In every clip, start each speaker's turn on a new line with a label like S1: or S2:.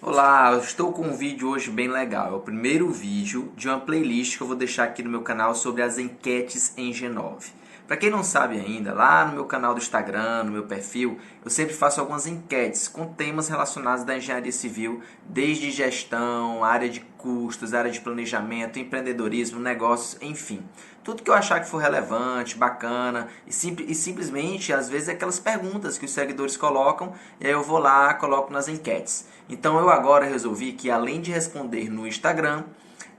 S1: Olá, eu estou com um vídeo hoje bem legal. É o primeiro vídeo de uma playlist que eu vou deixar aqui no meu canal sobre as enquetes em G9. Para quem não sabe ainda, lá no meu canal do Instagram, no meu perfil, eu sempre faço algumas enquetes com temas relacionados da engenharia civil, desde gestão, área de custos, área de planejamento, empreendedorismo, negócios, enfim. Tudo que eu achar que for relevante, bacana e simplesmente, às vezes, é aquelas perguntas que os seguidores colocam e aí eu vou lá, coloco nas enquetes. Então eu agora resolvi que, além de responder no Instagram,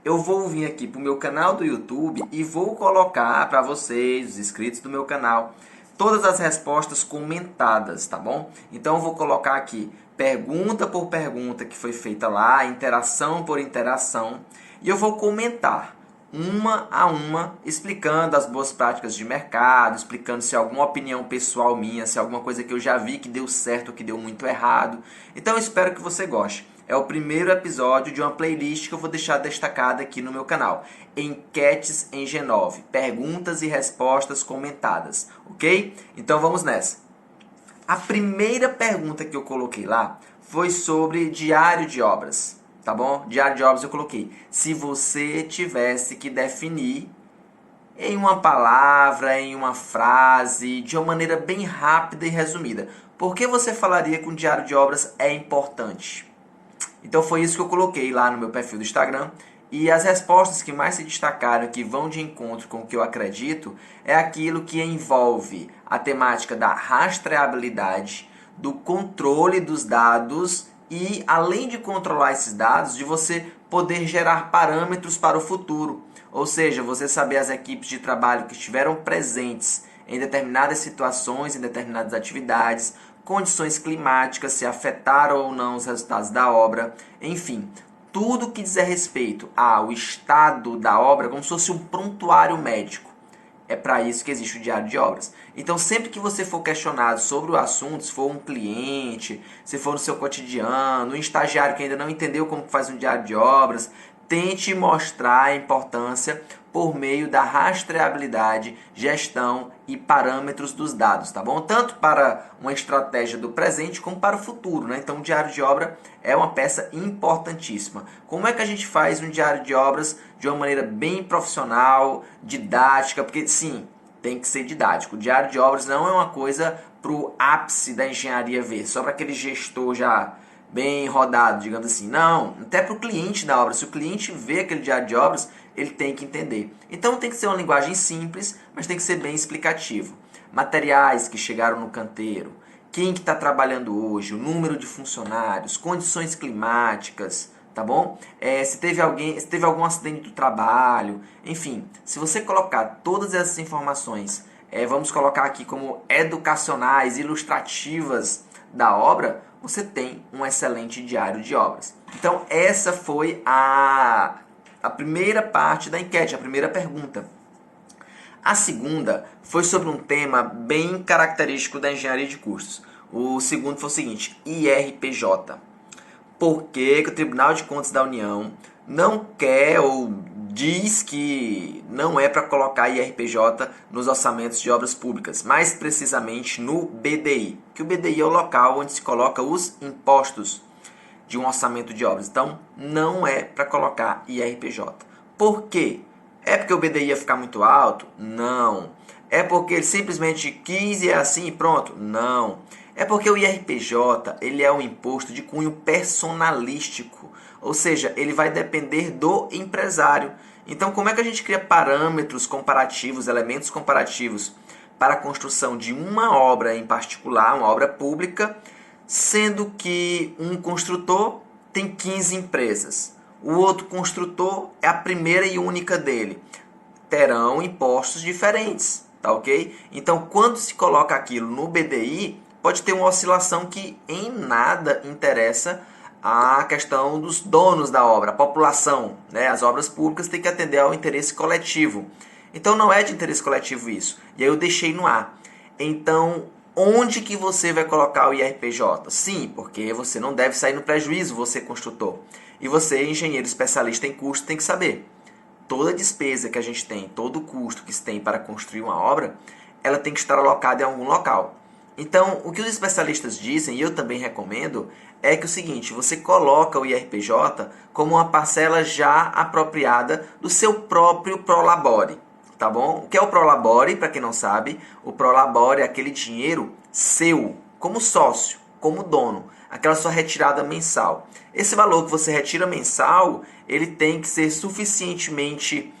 S1: eu vou vir aqui para o meu canal do YouTube e vou colocar para vocês, os inscritos do meu canal, todas as respostas comentadas, tá bom? Então eu vou colocar aqui pergunta por pergunta que foi feita lá, interação por interação, e eu vou comentar uma a uma, explicando as boas práticas de mercado, explicando se é alguma opinião pessoal minha, se é alguma coisa que eu já vi que deu certo ou que deu muito errado. Então eu espero que você goste. É o primeiro episódio de uma playlist que eu vou deixar destacada aqui no meu canal. Enquetes em G9, perguntas e respostas comentadas, ok? Então vamos nessa. A primeira pergunta que eu coloquei lá foi sobre diário de obras, tá bom? Diário de obras eu coloquei. Se você tivesse que definir em uma palavra, em uma frase, de uma maneira bem rápida e resumida, por que você falaria que um diário de obras é importante? Então foi isso que eu coloquei lá no meu perfil do Instagram. E as respostas que mais se destacaram, que vão de encontro com o que eu acredito, é aquilo que envolve a temática da rastreabilidade, do controle dos dados e, além de controlar esses dados, de você poder gerar parâmetros para o futuro. Ou seja, você saber as equipes de trabalho que estiveram presentes em determinadas situações, em determinadas atividades, condições climáticas, se afetaram ou não os resultados da obra, enfim, tudo que dizer respeito ao estado da obra, como se fosse um prontuário médico. É para isso que existe o diário de obras. Então, sempre que você for questionado sobre o assunto, se for um cliente, se for no seu cotidiano, um estagiário que ainda não entendeu como faz um diário de obras, tente mostrar a importância por meio da rastreabilidade, gestão e parâmetros dos dados, tá bom? Tanto para uma estratégia do presente como para o futuro, né? Então, o diário de obra é uma peça importantíssima. Como é que a gente faz um diário de obras de uma maneira bem profissional, didática? Porque, sim, tem que ser didático. O diário de obras não é uma coisa para o ápice da engenharia ver, só para aquele gestor já bem rodado, digamos assim. Não, até para o cliente da obra. Se o cliente vê aquele diário de obras, ele tem que entender. Então tem que ser uma linguagem simples, mas tem que ser bem explicativo. Materiais que chegaram no canteiro, quem que está trabalhando hoje, o número de funcionários, condições climáticas, tá bom? Se teve algum acidente do trabalho, enfim, se você colocar todas essas informações, vamos colocar aqui como educacionais, ilustrativas da obra, você tem um excelente diário de obras. Então essa foi a primeira parte da enquete, a primeira pergunta. A segunda foi sobre um tema bem característico da engenharia de custos. O segundo foi o seguinte: IRPJ. Por que o Tribunal de Contas da União não quer ou diz que não é para colocar IRPJ nos orçamentos de obras públicas, mais precisamente no BDI, que o BDI é o local onde se coloca os impostos de um orçamento de obras. Então, não é para colocar IRPJ. Por quê? É porque o BDI ia ficar muito alto? Não. É porque ele simplesmente quis e é assim e pronto? Não. É porque o IRPJ ele é um imposto de cunho personalístico, ou seja, ele vai depender do empresário. Então, como é que a gente cria parâmetros comparativos, elementos comparativos para a construção de uma obra em particular, uma obra pública, sendo que um construtor tem 15 empresas, o outro construtor é a primeira e única dele, terão impostos diferentes, tá ok? Então, quando se coloca aquilo no BDI, pode ter uma oscilação que em nada interessa a questão dos donos da obra, a população, né? As obras públicas têm que atender ao interesse coletivo. Então não é de interesse coletivo isso. E aí eu deixei no ar. Então, onde que você vai colocar o IRPJ? Sim, porque você não deve sair no prejuízo, você construtor. E você, engenheiro especialista em custo, tem que saber. Toda despesa que a gente tem, todo custo que se tem para construir uma obra, ela tem que estar alocada em algum local. Então, o que os especialistas dizem, e eu também recomendo, é que o seguinte, você coloca o IRPJ como uma parcela já apropriada do seu próprio Prolabore, tá bom? O que é o Prolabore, para quem não sabe? O Prolabore é aquele dinheiro seu, como sócio, como dono, aquela sua retirada mensal. Esse valor que você retira mensal, ele tem que ser suficientemente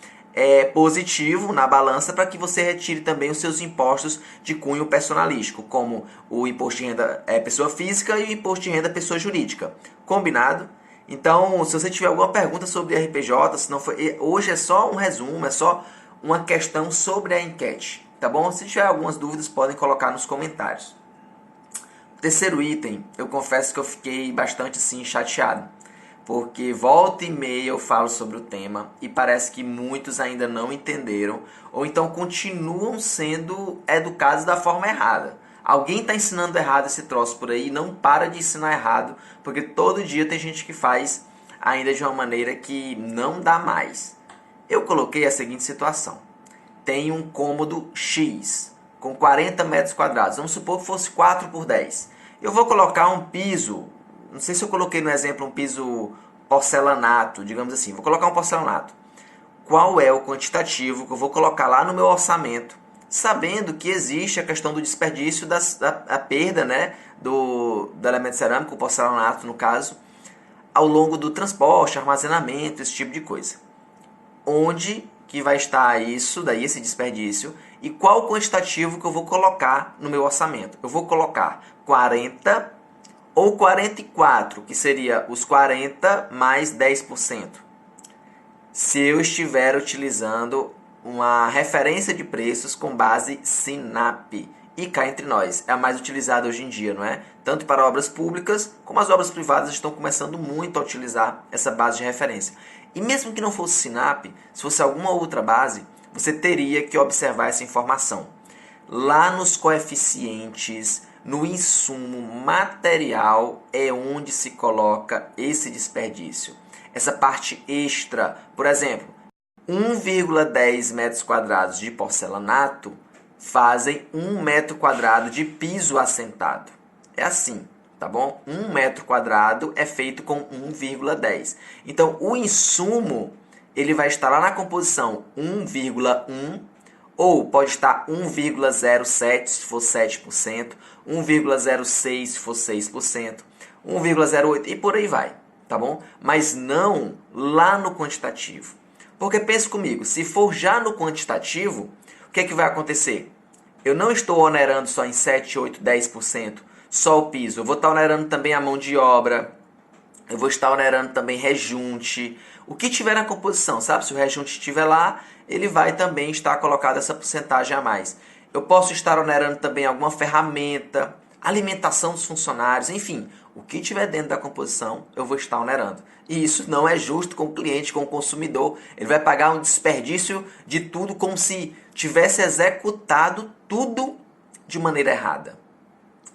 S1: positivo na balança para que você retire também os seus impostos de cunho personalístico, como o imposto de renda pessoa física e o imposto de renda pessoa jurídica. Combinado? Então, se você tiver alguma pergunta sobre RPJ, se não foi, hoje é só um resumo, é só uma questão sobre a enquete, tá bom? Se tiver algumas dúvidas, podem colocar nos comentários. Terceiro item, eu confesso que eu fiquei bastante assim chateado, porque volta e meia eu falo sobre o tema e parece que muitos ainda não entenderam ou então continuam sendo educados da forma errada. Alguém está ensinando errado esse troço por aí, não para de ensinar errado, porque todo dia tem gente que faz ainda de uma maneira que não dá mais. Eu coloquei a seguinte situação. Tem um cômodo X com 40 metros quadrados, vamos supor que fosse 4 por 10. Eu vou colocar um piso, não sei se eu coloquei no exemplo um piso porcelanato, digamos assim, vou colocar um porcelanato. Qual é o quantitativo que eu vou colocar lá no meu orçamento, sabendo que existe a questão do desperdício, da perda, né, do elemento cerâmico, o porcelanato no caso, ao longo do transporte, armazenamento, esse tipo de coisa. Onde que vai estar isso, daí esse desperdício, e qual o quantitativo que eu vou colocar no meu orçamento? Eu vou colocar 40 ou 44, que seria os 40 mais 10%. Se eu estiver utilizando uma referência de preços com base SINAP. E cá entre nós, é a mais utilizada hoje em dia, não é? Tanto para obras públicas, como as obras privadas estão começando muito a utilizar essa base de referência. E mesmo que não fosse SINAP, se fosse alguma outra base, você teria que observar essa informação. Lá nos coeficientes, no insumo material, é onde se coloca esse desperdício. Essa parte extra, por exemplo, 1,10 metros quadrados de porcelanato fazem 1 metro quadrado de piso assentado. É assim, tá bom? 1 metro quadrado é feito com 1,10. Então, o insumo ele vai estar lá na composição 1,1 ou pode estar 1,07 se for 7%, 1,06 se for 6%, 1,08 e por aí vai, tá bom? Mas não lá no quantitativo. Porque pense comigo, se for já no quantitativo, o que é que vai acontecer? Eu não estou onerando só em 7, 8, 10% só o piso. Eu vou estar onerando também a mão de obra, eu vou estar onerando também rejunte, o que tiver na composição, sabe? Se o rejunte estiver lá, ele vai também estar colocado essa porcentagem a mais. Eu posso estar onerando também alguma ferramenta, alimentação dos funcionários, enfim, o que tiver dentro da composição, eu vou estar onerando. E isso não é justo com o cliente, com o consumidor. Ele vai pagar um desperdício de tudo como se tivesse executado tudo de maneira errada.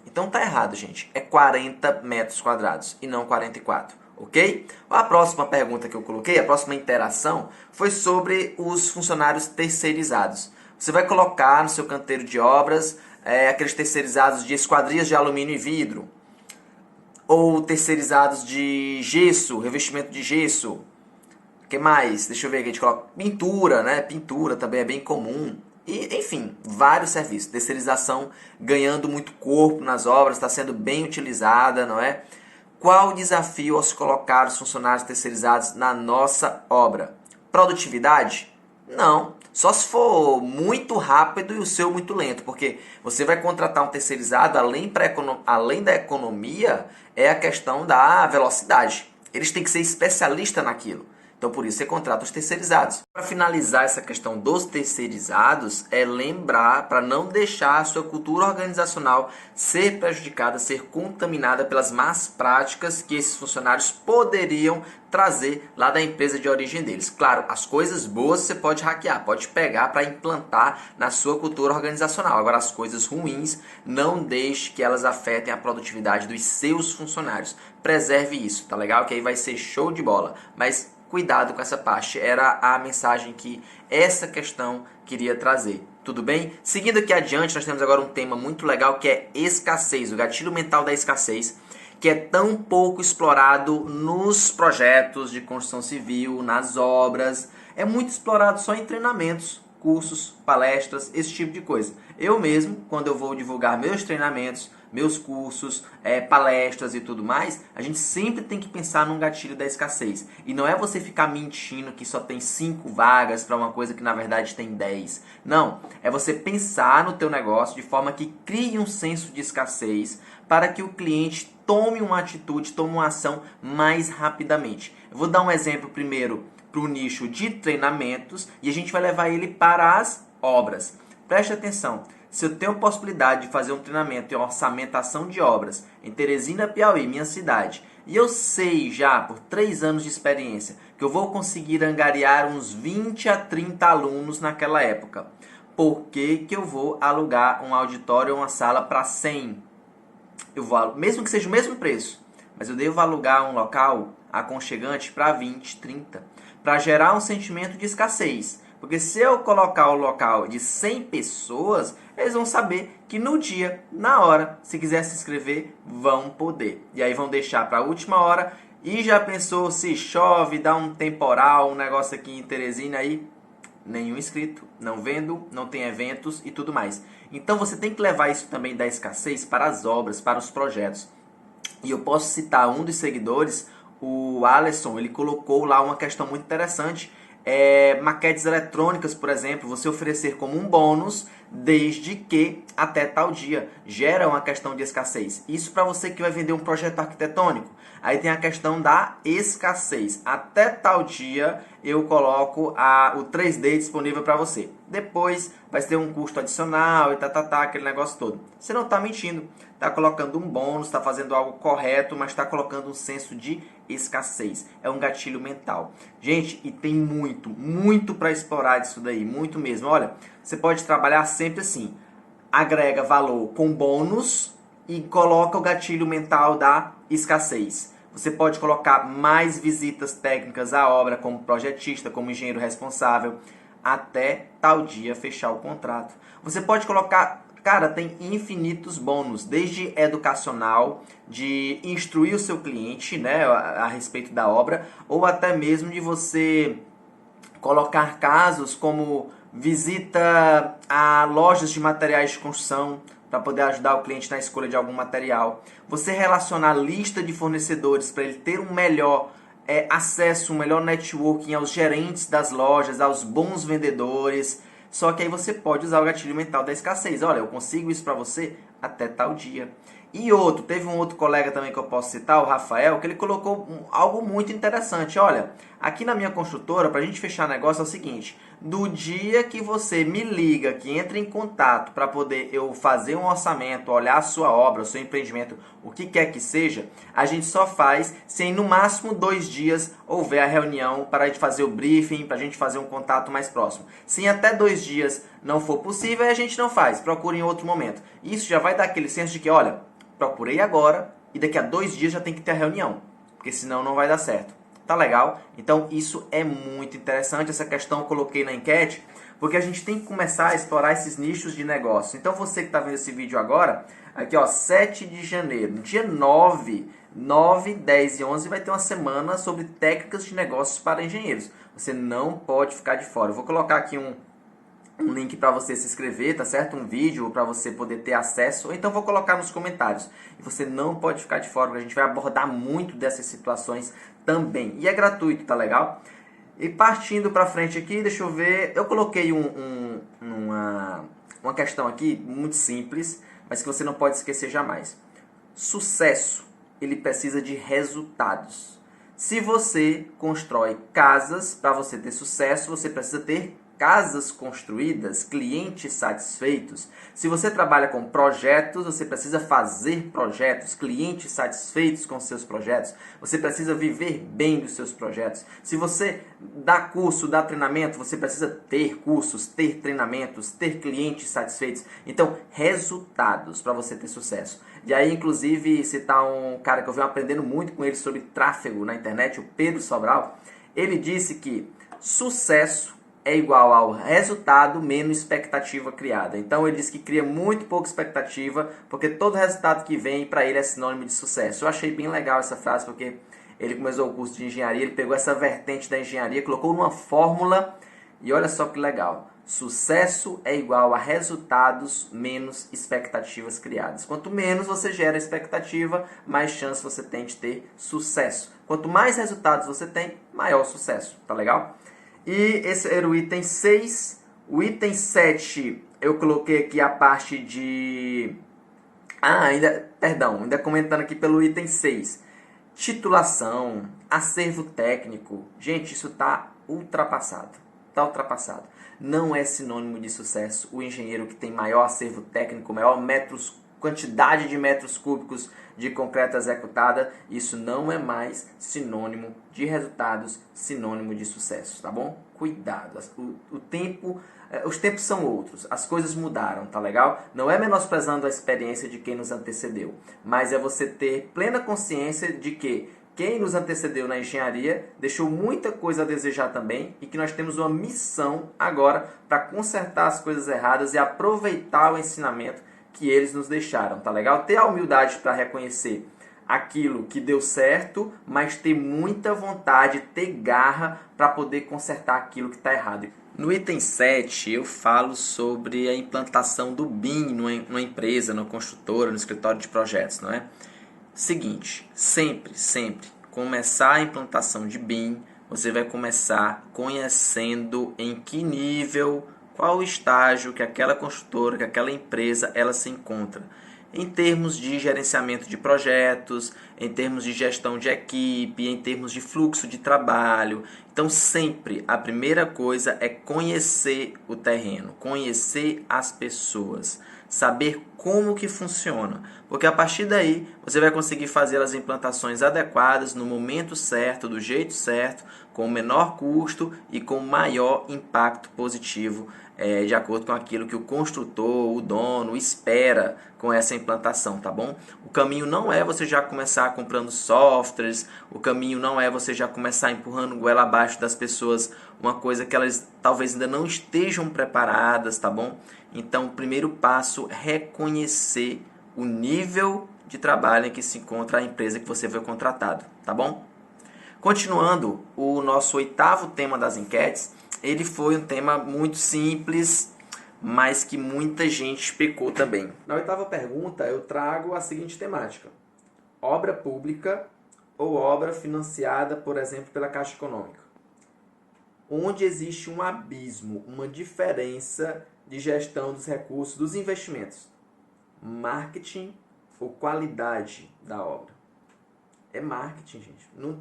S1: Então tá errado, gente. É 40 metros quadrados e não 44, ok? A próxima pergunta que eu coloquei, a próxima interação, foi sobre os funcionários terceirizados. Você vai colocar no seu canteiro de obras aqueles terceirizados de esquadrias de alumínio e vidro, ou terceirizados de gesso, revestimento de gesso. O que mais? Deixa eu ver aqui, a gente coloca pintura, né? Pintura também é bem comum. E, enfim, vários serviços. Terceirização ganhando muito corpo nas obras, está sendo bem utilizada, não é? Qual o desafio ao se colocar os funcionários terceirizados na nossa obra? Produtividade? Não. Só se for muito rápido e o seu muito lento, porque você vai contratar um terceirizado, além da economia, é a questão da velocidade. Eles têm que ser especialistas naquilo. Então, por isso, você contrata os terceirizados. Para finalizar essa questão dos terceirizados, é lembrar para não deixar a sua cultura organizacional ser prejudicada, ser contaminada pelas más práticas que esses funcionários poderiam trazer lá da empresa de origem deles. Claro, as coisas boas você pode hackear, pode pegar para implantar na sua cultura organizacional. Agora, as coisas ruins, não deixe que elas afetem a produtividade dos seus funcionários. Preserve isso, tá legal? Que aí vai ser show de bola. Mas cuidado com essa parte. Era a mensagem que essa questão queria trazer. Tudo bem? Seguindo aqui adiante, nós temos agora um tema muito legal que é escassez, o gatilho mental da escassez, que é tão pouco explorado nos projetos de construção civil, nas obras. É muito explorado só em treinamentos, cursos, palestras, esse tipo de coisa. Eu mesmo, quando eu vou divulgar meus treinamentos, meus cursos, palestras e tudo mais, a gente sempre tem que pensar num gatilho da escassez. E não é você ficar mentindo que só tem 5 vagas para uma coisa que na verdade tem 10. Não, é você pensar no teu negócio de forma que crie um senso de escassez para que o cliente tome uma atitude, tome uma ação mais rapidamente. Eu vou dar um exemplo primeiro para o nicho de treinamentos e a gente vai levar ele para as obras. Preste atenção. Se eu tenho a possibilidade de fazer um treinamento em orçamentação de obras em Teresina, Piauí, minha cidade, e eu sei já, por 3 anos de experiência, que eu vou conseguir angariar uns 20 a 30 alunos naquela época, por que eu vou alugar um auditório ou uma sala para 100? Eu vou, mesmo que seja o mesmo preço, mas eu devo alugar um local aconchegante para 20, 30, para gerar um sentimento de escassez. Porque se eu colocar o local de 100 pessoas, eles vão saber que no dia, na hora, se quiser se inscrever, vão poder. E aí vão deixar para a última hora. E já pensou se chove, dá um temporal, um negócio aqui em Teresina aí? Nenhum inscrito, não vendo, não tem eventos e tudo mais. Então você tem que levar isso também da escassez para as obras, para os projetos. E eu posso citar um dos seguidores, o Alisson, ele colocou lá uma questão muito interessante. Maquetes eletrônicas, por exemplo, você oferecer como um bônus desde que até tal dia. Gera uma questão de escassez. Isso para você que vai vender um projeto arquitetônico. Aí tem a questão da escassez. Até tal dia eu coloco o 3D disponível para você. Depois vai ter um custo adicional e aquele negócio todo. Você não está mentindo. Está colocando um bônus, está fazendo algo correto, mas está colocando um senso de escassez. É um gatilho mental. Gente, e tem muito para explorar disso daí. Muito mesmo. Olha, você pode trabalhar sempre assim. Agrega valor com bônus e coloca o gatilho mental da escassez. Você pode colocar mais visitas técnicas à obra como projetista, como engenheiro responsável, até tal dia fechar o contrato. Você pode colocar, cara, tem infinitos bônus, desde educacional, de instruir o seu cliente, né, a respeito da obra, ou até mesmo de você colocar casos como visita a lojas de materiais de construção, para poder ajudar o cliente na escolha de algum material. Você relacionar a lista de fornecedores para ele ter um melhor acesso, um melhor networking aos gerentes das lojas, aos bons vendedores. Só que aí você pode usar o gatilho mental da escassez. Olha, eu consigo isso para você até tal dia. E teve um outro colega também que eu posso citar, o Rafael, que ele colocou algo muito interessante. Olha, aqui na minha construtora, para a gente fechar negócio é o seguinte: do dia que você me liga, que entra em contato para poder eu fazer um orçamento, olhar a sua obra, o seu empreendimento, o que quer que seja, a gente só faz se em no máximo 2 dias houver a reunião para a gente fazer o briefing, para a gente fazer um contato mais próximo. Se em até 2 dias não for possível, a gente não faz, procure em outro momento. Isso já vai dar aquele senso de que, olha, procurei agora e daqui a 2 dias já tem que ter a reunião, porque senão não vai dar certo. Tá legal? Então isso é muito interessante, essa questão eu coloquei na enquete, porque a gente tem que começar a explorar esses nichos de negócio. Então você que está vendo esse vídeo agora, aqui ó, 7 de janeiro, no dia 9, 10 e 11 vai ter uma semana sobre técnicas de negócios para engenheiros. Você não pode ficar de fora. Eu vou colocar aqui um link para você se inscrever, tá certo? Um vídeo para você poder ter acesso, ou então vou colocar nos comentários. E você não pode ficar de fora, porque a gente vai abordar muito dessas situações também. E é gratuito, tá legal? E partindo para frente aqui, deixa eu ver, eu coloquei uma questão aqui muito simples, mas que você não pode esquecer jamais. Sucesso, ele precisa de resultados. Se você constrói casas, para você ter sucesso, você precisa ter casas construídas, clientes satisfeitos. Se você trabalha com projetos, você precisa fazer projetos, clientes satisfeitos com seus projetos. Você precisa viver bem dos seus projetos. Se você dá curso, dá treinamento, você precisa ter cursos, ter treinamentos, ter clientes satisfeitos. Então, resultados para você ter sucesso. E aí, inclusive, citar um cara que eu venho aprendendo muito com ele sobre tráfego na internet, o Pedro Sobral. Ele disse que sucesso é igual ao resultado menos expectativa criada. Então ele disse que cria muito pouca expectativa, porque todo resultado que vem para ele é sinônimo de sucesso. Eu achei bem legal essa frase, porque ele começou o curso de engenharia, ele pegou essa vertente da engenharia, colocou numa fórmula e olha só que legal. Sucesso é igual a resultados menos expectativas criadas. Quanto menos você gera expectativa, mais chance você tem de ter sucesso. Quanto mais resultados você tem, maior sucesso. Tá legal? E esse era o item 6. O item 7, eu coloquei aqui a parte de... ainda comentando aqui pelo item 6. Titulação, acervo técnico. Gente, isso está ultrapassado. Está ultrapassado. Não é sinônimo de sucesso o engenheiro que tem maior acervo técnico, maior quantidade de metros cúbicos de concreto executada. Isso não é mais sinônimo de resultados, sinônimo de sucesso, tá bom? Cuidado, os tempos são outros, as coisas mudaram, tá legal? Não é menosprezando a experiência de quem nos antecedeu, mas é você ter plena consciência de que quem nos antecedeu na engenharia deixou muita coisa a desejar também e que nós temos uma missão agora para consertar as coisas erradas e aproveitar o ensinamento que eles nos deixaram, tá legal? Ter a humildade para reconhecer aquilo que deu certo, mas ter muita vontade, ter garra para poder consertar aquilo que está errado. No item 7, eu falo sobre a implantação do BIM numa empresa, numa construtora, no escritório de projetos, não é? Seguinte, sempre começar a implantação de BIM, você vai começar conhecendo em que nível, qual o estágio que aquela construtora, que aquela empresa, ela se encontra. Em termos de gerenciamento de projetos, em termos de gestão de equipe, em termos de fluxo de trabalho. Então, sempre a primeira coisa é conhecer o terreno, conhecer as pessoas, saber como que funciona. Porque a partir daí, você vai conseguir fazer as implantações adequadas, no momento certo, do jeito certo, com o menor custo e com maior impacto positivo, de acordo com aquilo que o construtor, o dono, espera com essa implantação, tá bom? O caminho não é você já começar comprando softwares, o caminho não é você já começar empurrando goela abaixo das pessoas uma coisa que elas talvez ainda não estejam preparadas, tá bom? Então, o primeiro passo é reconhecer o nível de trabalho em que se encontra a empresa que você foi contratado, tá bom? Continuando, o nosso 8º tema das enquetes, ele foi um tema muito simples, mas que muita gente pecou também. Na 8ª pergunta, eu trago a seguinte temática: obra pública ou obra financiada, por exemplo, pela Caixa Econômica? Onde existe um abismo, uma diferença de gestão dos recursos, dos investimentos? Marketing ou qualidade da obra? É marketing, gente. Não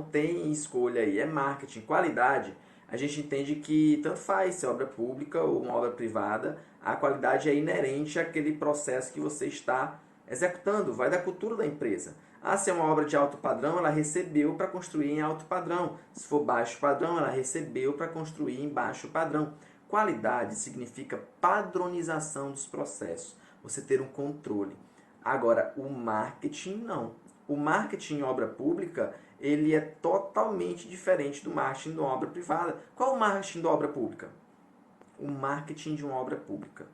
S1: tem escolha aí. É marketing. Qualidade, a gente entende que tanto faz se é obra pública ou uma obra privada, a qualidade é inerente àquele processo que você está executando. Vai da cultura da empresa. Se é uma obra de alto padrão, ela recebeu para construir em alto padrão. Se for baixo padrão, ela recebeu para construir em baixo padrão. Qualidade significa padronização dos processos. Você ter um controle. Agora, o marketing não. O marketing em obra pública, ele é totalmente diferente do marketing de uma obra privada. Qual é o marketing da obra pública? O marketing de uma obra pública.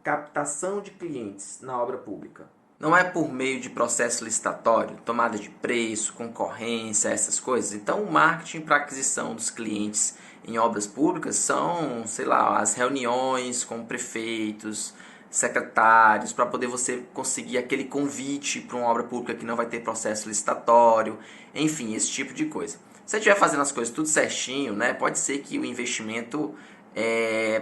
S1: Captação de clientes na obra pública. Não é por meio de processo licitatório, tomada de preço, concorrência, essas coisas. Então, o marketing para aquisição dos clientes em obras públicas são, as reuniões com prefeitos, secretários, para poder você conseguir aquele convite para uma obra pública que não vai ter processo licitatório, enfim, esse tipo de coisa. Se você estiver fazendo as coisas tudo certinho, né, pode ser que o investimento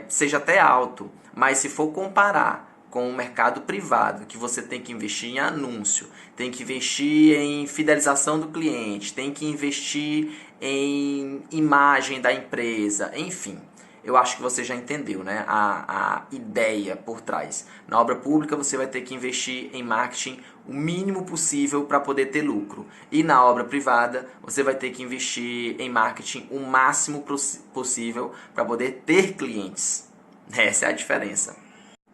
S1: seja até alto, mas se for comparar com o mercado privado, que você tem que investir em anúncio, tem que investir em fidelização do cliente, tem que investir em imagem da empresa, enfim. Eu acho que você já entendeu, né? A ideia por trás. Na obra pública você vai ter que investir em marketing o mínimo possível para poder ter lucro. E na obra privada você vai ter que investir em marketing o máximo possível para poder ter clientes. Essa é a diferença.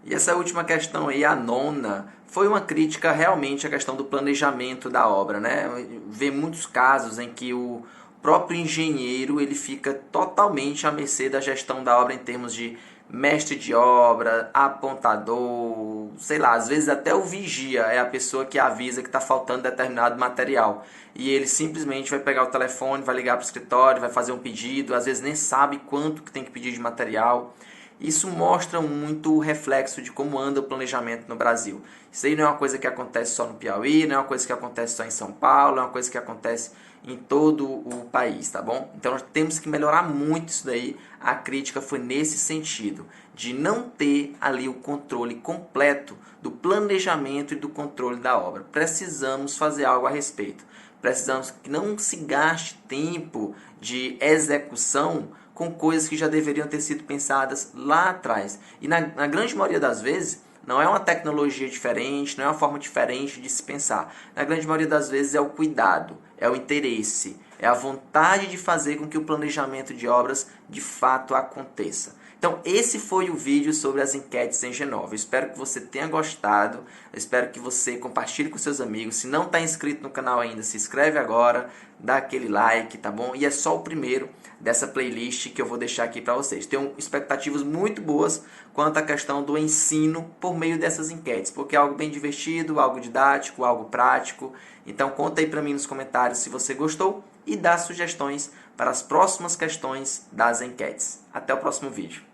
S1: E essa última questão aí, a 9ª, foi uma crítica realmente à questão do planejamento da obra, né? Vê muitos casos em que o próprio engenheiro ele fica totalmente à mercê da gestão da obra em termos de mestre de obra, apontador, sei lá, às vezes até o vigia é a pessoa que avisa que está faltando determinado material. E ele simplesmente vai pegar o telefone, vai ligar para o escritório, vai fazer um pedido, às vezes nem sabe quanto que tem que pedir de material. Isso mostra muito o reflexo de como anda o planejamento no Brasil. Isso aí não é uma coisa que acontece só no Piauí, não é uma coisa que acontece só em São Paulo, é uma coisa que acontece em todo o país, tá bom? Então nós temos que melhorar muito isso daí. A crítica foi nesse sentido, de não ter ali o controle completo do planejamento e do controle da obra. Precisamos fazer algo a respeito. Precisamos que não se gaste tempo de execução com coisas que já deveriam ter sido pensadas lá atrás. E na grande maioria das vezes, não é uma tecnologia diferente, não é uma forma diferente de se pensar. Na grande maioria das vezes é o cuidado, é o interesse, é a vontade de fazer com que o planejamento de obras de fato aconteça. Então esse foi o vídeo sobre as enquetes em G9. Eu espero que você tenha gostado, eu espero que você compartilhe com seus amigos. Se não está inscrito no canal ainda, se inscreve agora, dá aquele like, tá bom? E é só o primeiro dessa playlist que eu vou deixar aqui para vocês. Tenho expectativas muito boas quanto à questão do ensino por meio dessas enquetes, porque é algo bem divertido, algo didático, algo prático. Então conta aí para mim nos comentários se você gostou e dá sugestões para as próximas questões das enquetes. Até o próximo vídeo.